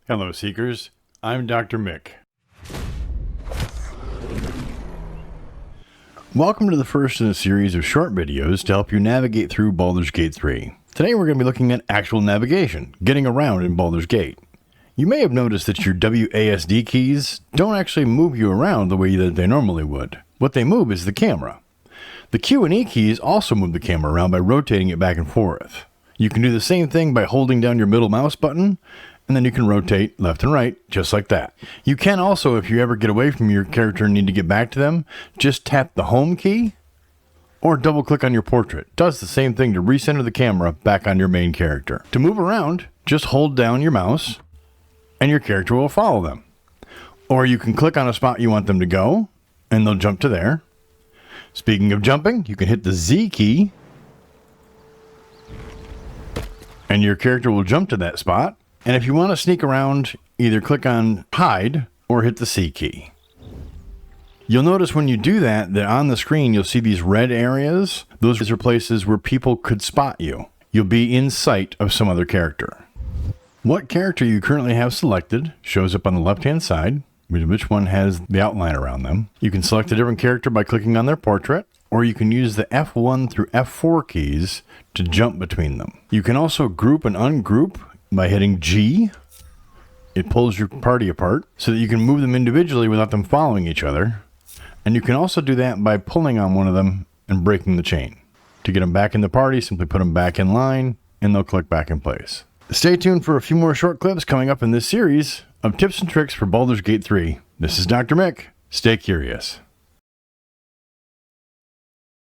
Hello Seekers, I'm Dr. Mick. Welcome to the first in a series of short videos to help you navigate through Baldur's Gate 3. Today we're going to be looking at actual navigation, getting around in Baldur's Gate. You may have noticed that your WASD keys don't actually move you around the way that they normally would. What they move is the camera. The Q and E keys also move the camera around by rotating it back and forth. You can do the same thing by holding down your middle mouse button, and then you can rotate left and right, just like that. You can also, if you ever get away from your character and need to get back to them, just tap the home key or double click on your portrait. It does the same thing to recenter the camera back on your main character. To move around, just hold down your mouse and your character will follow them. Or you can click on a spot you want them to go and they'll jump to there. Speaking of jumping, you can hit the Z key and your character will jump to that spot. And if you want to sneak around, either click on hide or hit the C key. You'll notice when you do that on the screen, you'll see these red areas. Those are places where people could spot you. You'll be in sight of some other character. What character you currently have selected shows up on the left-hand side, which one has the outline around them. You can select a different character by clicking on their portrait, or you can use the F1 through F4 keys to jump between them. You can also group and ungroup by hitting G. It pulls your party apart so that you can move them individually without them following each other. And you can also do that by pulling on one of them and breaking the chain. To get them back in the party, simply put them back in line and they'll click back in place. Stay tuned for a few more short clips coming up in this series of tips and tricks for Baldur's Gate 3. This is Dr. Mick. Stay curious.